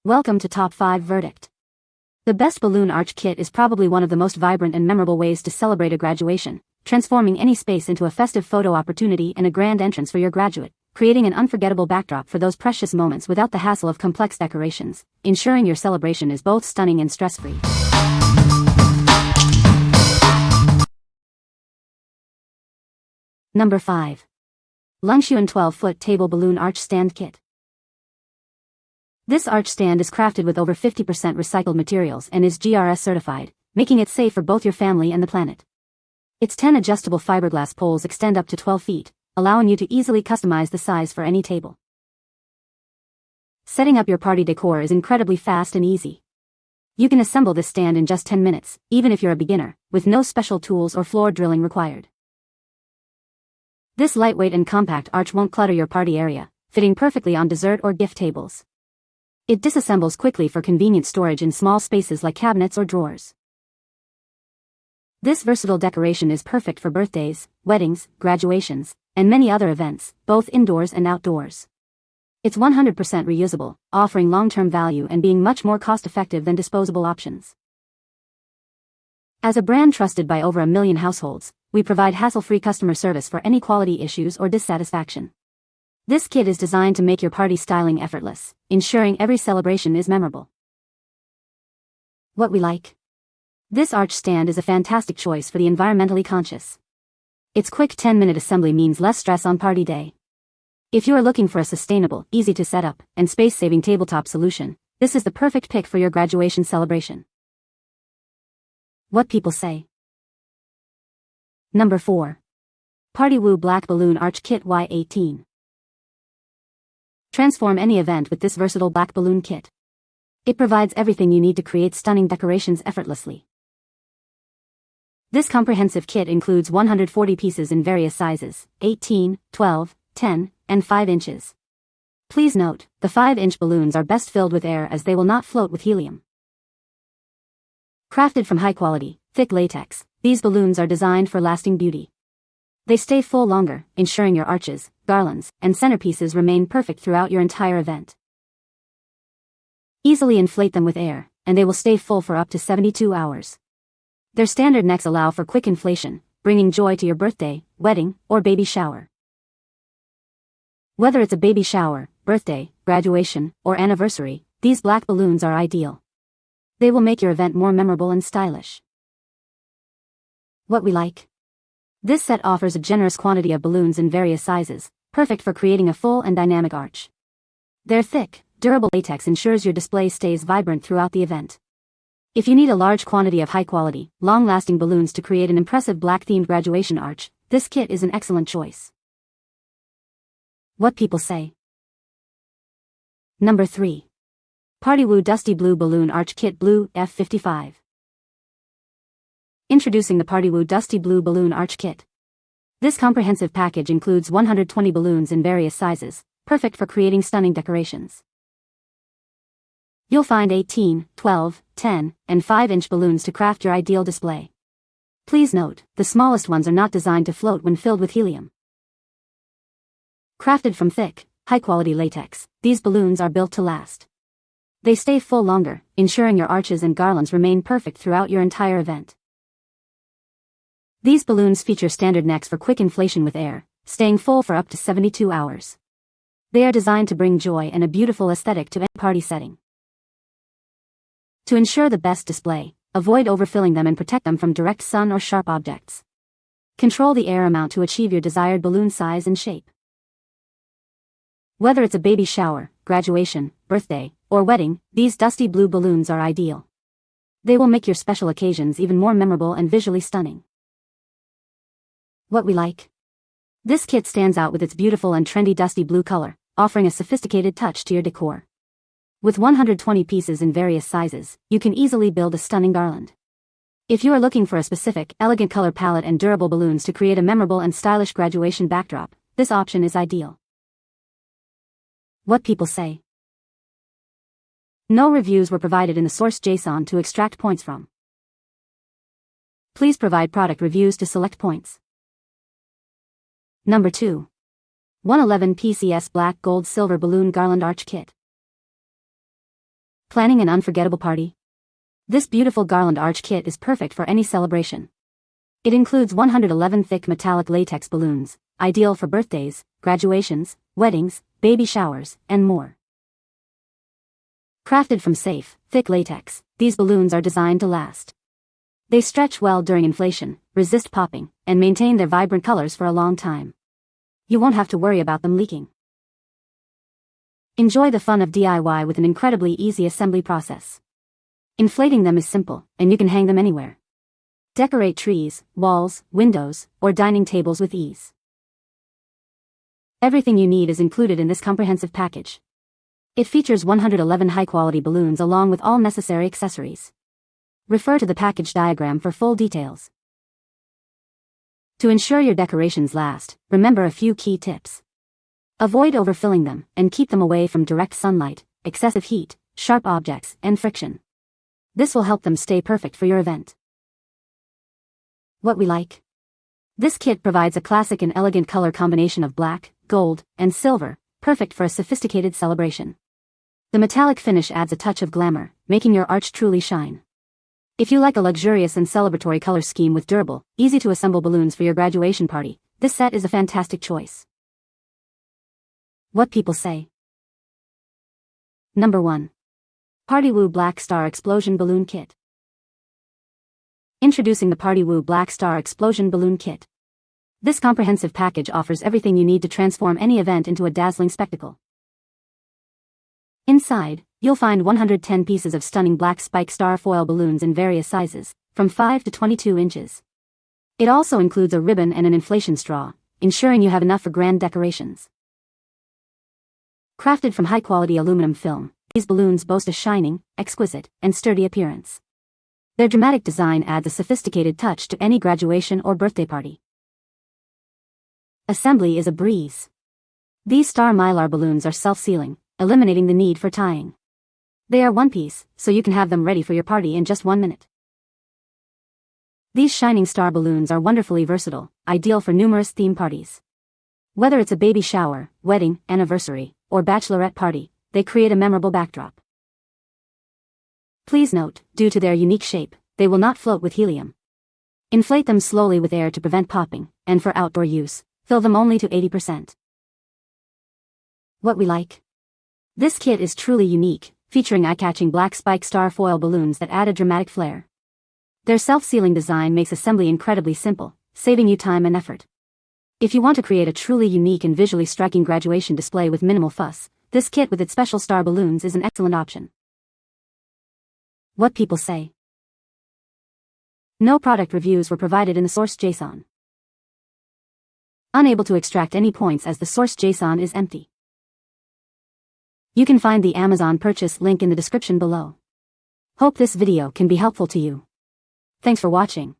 Welcome to Top 5 Verdict. The best balloon arch kit is probably one of the most vibrant and memorable ways to celebrate a graduation, transforming any space into a festive photo opportunity and a grand entrance for your graduate, creating an unforgettable backdrop for those precious moments without the hassle of complex decorations, ensuring your celebration is both stunning and stress-free. Number 5. LANGXUN 12-foot table balloon arch stand kit. This arch stand is crafted with over 50% recycled materials and is GRS certified, making it safe for both your family and the planet. Its 10 adjustable fiberglass poles extend up to 12 feet, allowing you to easily customize the size for any table. Setting up your party decor is incredibly fast and easy. You can assemble this stand in just 10 minutes, even if you're a beginner, with no special tools or floor drilling required. This lightweight and compact arch won't clutter your party area, fitting perfectly on dessert or gift tables. It disassembles quickly for convenient storage in small spaces like cabinets or drawers. This versatile decoration is perfect for birthdays, weddings, graduations, and many other events, both indoors and outdoors. It's 100% reusable, offering long-term value and being much more cost-effective than disposable options. As a brand trusted by over 1 million households, we provide hassle-free customer service for any quality issues or dissatisfaction. This kit is designed to make your party styling effortless, ensuring every celebration is memorable. What we like. This arch stand is a fantastic choice for the environmentally conscious. Its quick 10-minute assembly means less stress on party day. If you are looking for a sustainable, easy to set up, and space-saving tabletop solution, this is the perfect pick for your graduation celebration. What people say. Number 4. PartyWoo Black Balloon Arch Kit Y18. Transform any event with this versatile black balloon kit. It provides everything you need to create stunning decorations effortlessly. This comprehensive kit includes 140 pieces in various sizes, 18, 12, 10, and 5 inches. Please note, the 5-inch balloons are best filled with air as they will not float with helium. Crafted from high-quality, thick latex, these balloons are designed for lasting beauty. They stay full longer, ensuring your arches, garlands, and centerpieces remain perfect throughout your entire event. Easily inflate them with air, and they will stay full for up to 72 hours. Their standard necks allow for quick inflation, bringing joy to your birthday, wedding, or baby shower. Whether it's a baby shower, birthday, graduation, or anniversary, these black balloons are ideal. They will make your event more memorable and stylish. What we like. This set offers a generous quantity of balloons in various sizes, perfect for creating a full and dynamic arch. Their thick, durable latex ensures your display stays vibrant throughout the event. If you need a large quantity of high-quality, long-lasting balloons to create an impressive black-themed graduation arch, this kit is an excellent choice. What people say. Number 3. PartyWoo Dusty Blue Balloon Arch Kit Blue F55. Introducing the PartyWoo Dusty Blue Balloon Arch Kit. This comprehensive package includes 120 balloons in various sizes, perfect for creating stunning decorations. You'll find 18, 12, 10, and 5-inch balloons to craft your ideal display. Please note, the smallest ones are not designed to float when filled with helium. Crafted from thick, high-quality latex, these balloons are built to last. They stay full longer, ensuring your arches and garlands remain perfect throughout your entire event. These balloons feature standard necks for quick inflation with air, staying full for up to 72 hours. They are designed to bring joy and a beautiful aesthetic to any party setting. To ensure the best display, avoid overfilling them and protect them from direct sun or sharp objects. Control the air amount to achieve your desired balloon size and shape. Whether it's a baby shower, graduation, birthday, or wedding, these dusty blue balloons are ideal. They will make your special occasions even more memorable and visually stunning. What we like. This kit stands out with its beautiful and trendy dusty blue color, offering a sophisticated touch to your decor. With 120 pieces in various sizes, you can easily build a stunning garland. If you are looking for a specific, elegant color palette and durable balloons to create a memorable and stylish graduation backdrop, this option is ideal. What people say. No reviews were provided in the source JSON to extract points from. Please provide product reviews to select points. Number 2. 111 PCS Black Gold Silver Balloon Garland Arch Kit. Planning an unforgettable party? This beautiful Garland arch kit is perfect for any celebration. It includes 111 thick metallic latex balloons, ideal for birthdays, graduations, weddings, baby showers, and more. Crafted from safe, thick latex, these balloons are designed to last. They stretch well during inflation, resist popping, and maintain their vibrant colors for a long time. You won't have to worry about them leaking. Enjoy the fun of DIY with an incredibly easy assembly process. Inflating them is simple, and you can hang them anywhere. Decorate trees, walls, windows, or dining tables with ease. Everything you need is included in this comprehensive package. It features 111 high-quality balloons along with all necessary accessories. Refer to the package diagram for full details. To ensure your decorations last, remember a few key tips. Avoid overfilling them, and keep them away from direct sunlight, excessive heat, sharp objects, and friction. This will help them stay perfect for your event. What we like? This kit provides a classic and elegant color combination of black, gold, and silver, perfect for a sophisticated celebration. The metallic finish adds a touch of glamour, making your arch truly shine. If you like a luxurious and celebratory color scheme with durable, easy-to-assemble balloons for your graduation party, this set is a fantastic choice. What people say. Number 1. PartyWoo Black Star Explosion Balloon Kit. Introducing the PartyWoo Black Star Explosion Balloon Kit. This comprehensive package offers everything you need to transform any event into a dazzling spectacle. Inside, you'll find 110 pieces of stunning black spike star foil balloons in various sizes, from 5 to 22 inches. It also includes a ribbon and an inflation straw, ensuring you have enough for grand decorations. Crafted from high-quality aluminum film, these balloons boast a shining, exquisite, and sturdy appearance. Their dramatic design adds a sophisticated touch to any graduation or birthday party. Assembly is a breeze. These star mylar balloons are self-sealing, eliminating the need for tying. They are one piece, so you can have them ready for your party in just 1 minute. These shining star balloons are wonderfully versatile, ideal for numerous theme parties. Whether it's a baby shower, wedding, anniversary, or bachelorette party, they create a memorable backdrop. Please note, due to their unique shape, they will not float with helium. Inflate them slowly with air to prevent popping, and for outdoor use, fill them only to 80%. What we like? This kit is truly unique, featuring eye-catching black spike star foil balloons that add a dramatic flair. Their self-sealing design makes assembly incredibly simple, saving you time and effort. If you want to create a truly unique and visually striking graduation display with minimal fuss, this kit with its special star balloons is an excellent option. What people say. No product reviews were provided in the source JSON. Unable to extract any points as the source JSON is empty. You can find the Amazon purchase link in the description below. Hope this video can be helpful to you. Thanks for watching.